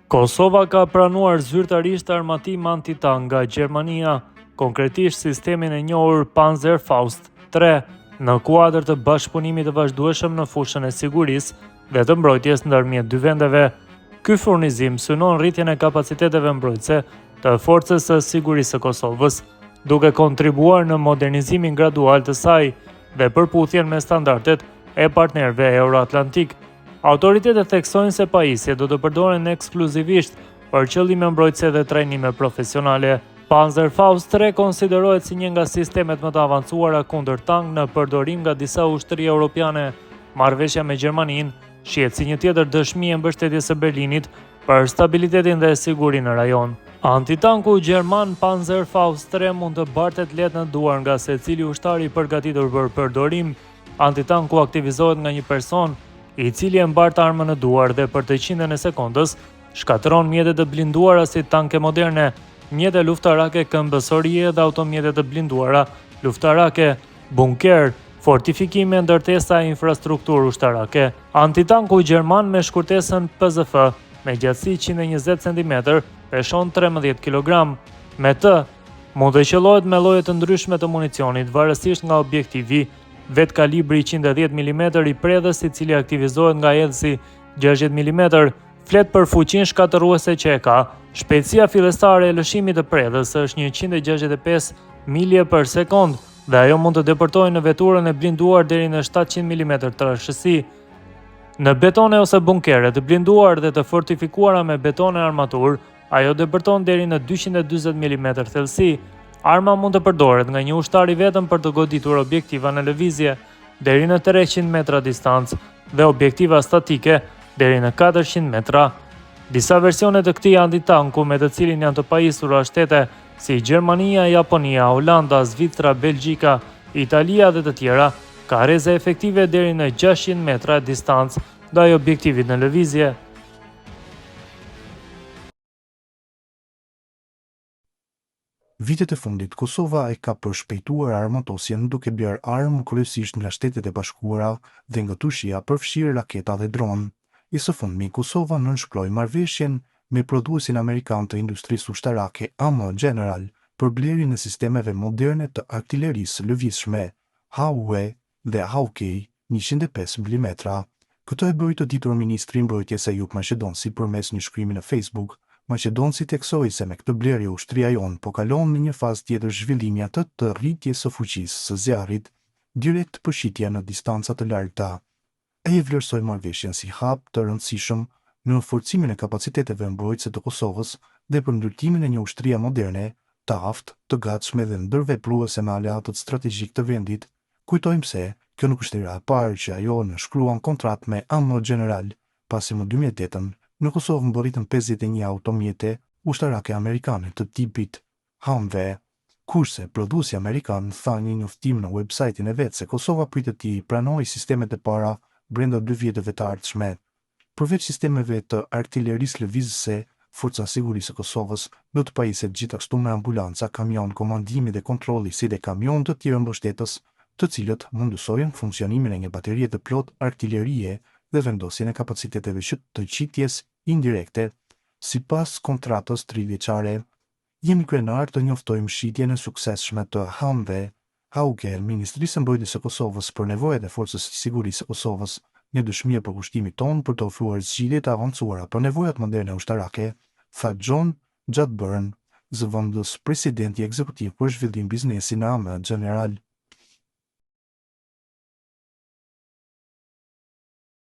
Kosova ka pranuar zyrtarisht armatim antitank nga Gjermania, konkretisht sistemin e njohur Panzerfaust 3, në kuadër të bashkëpunimit të vazhdueshëm në fushën e sigurisë dhe të mbrojtjes ndërmjet dy vendeve. Ky furnizim synon rritjen e kapaciteteve mbrojtëse të forcës së sigurisë së Kosovës, duke kontribuar në modernizimin gradual të saj dhe përputhjen me standardet e partnerëve euroatlantik. Autoritetet theksojnë se pajisjet do të përdoren ekskluzivisht për qëllime mbrojtëse dhe trajnime profesionale. Panzerfaust 3 konsiderohet si një nga sistemet më të avancuara kundër tank në përdorim nga disa ushtri europiane. Marrëveshja me Gjermaninë shihet si një tjetër dëshmi e mbështetjes së Berlinit për stabilitetin dhe sigurinë në rajon. Antitanku gjerman Panzerfaust 3 mund të bartet lehtë në duar nga secili ushtar i përgatitur për përdorim. Antitanku aktivizohet nga një person i cili e mbart armën në duar dhe për të qindën e sekondës shkatëron mjetet të blinduara si tanke moderne, mjete luftarake këmbësorie dhe automjetet të blinduara luftarake, bunker, fortifikime, ndërtesa e infrastrukturë ushtarake. Antitanku gjerman me shkurtesën PZF, me gjatësi 120 cm, peshon 13 kg. Me të, mund të qellohet me lloje të ndryshme të municionit, varësisht nga objektivi. Vet kalibri 110 mm i predhës i cili aktivizohet nga edhësi 60 mm, flet për fuqinë shkatëruese që e ka. Shpejtësia fillestare e lëshimit të predhës është 165 milje për sekond dhe ajo mund të depërtojë në veturën e blinduar deri në 700 mm trashësi. Në betone ose bunkere të blinduar dhe të fortifikuara me betone armatur, ajo depërton deri në 240 mm thellësi. Arma mund të përdoret nga një ushtar i vetëm për të goditur objektiva në lëvizje deri në 300 metra distancë dhe objektiva statike deri në 400 metra. Disa versione të këtij antitanku me të cilin janë të pajisura shtete si Gjermania, Japonia, Holanda, Zvicra, Belgjika, Italia dhe të tjera, ka rreze efektive deri në 600 metra distancë ndaj objektivit në lëvizje. Vitet e fundit, Kosova e ka përshpejtuar armatosjen duke bler armë kryesisht nga Shtetet e Bashkuara dhe nga Turqia përfshirë raketa dhe dronë. I së fundmi, Kosova nënshkroi marrëveshjen me prodhuesin amerikan të industrisë ushtarake AMO General për blerjen e sistemeve moderne të artillerisë lëvizshme HAUE dhe HAUKEI 105 mm. Këtë e bëri të ditur ministri i mbrojtjes Ajub Maqedonsi përmes një shkrimi në Facebook. Maqedonsi theksoi se me këtë blerje ushtria jonë po kalon në një fazë tjetër zhvillimi atë të rritjes së fuqisë së zjarrit, direkt përshitje në distanca të largëta. Ai vlerësoi marrëveshjen si hap të rëndësishëm në forcimin e kapaciteteve mbrojtëse të Kosovës dhe për ndërtimin e një ushtrie moderne, të aftë, të gatshme dhe ndërvepruese me aleatët strategjik të vendit. Kujtojmë se kjo nuk është hera e parë që ajo nënshkruan kontratë me AMO General, pasi më 2008 në Kosovë mbërritën 51 automjete ushtarake amerikane të tipit Humvee, kurse prodhuesi amerikan tha një njoftim në websajtin e vet se Kosova pritet të pranojë sistemet e para brenda 2 vjetëve të ardhshme. Përveç sistemeve të artillerisë lëvizëse, Forca e Sigurisë së Kosovës do të pajiset gjithashtu me ambulanca, kamion komandimi dhe kontrolli si dhe kamion të tjerë mbështetës, të cilët mundësojnë funksionimin e një baterie të plot artillerie dhe vendosjen e kapaciteteve të qitjes indirekte. Sipas kontratës 3 vjeçare, jemi krenar të njoftojmë shitjen e suksesshme të Humvee, HAUKE, Ministrisë së Mbrojtjes së Kosovës për nevojat e Forcës së Sigurisë së Kosovës, një dëshmi e përkushtimit tonë për të ofruar zgjidhje të avancuara për nevojat moderne ushtarake, tha John Jadburn, zëvendës presidenti ekzekutiv për zhvillim biznesi në AMO General.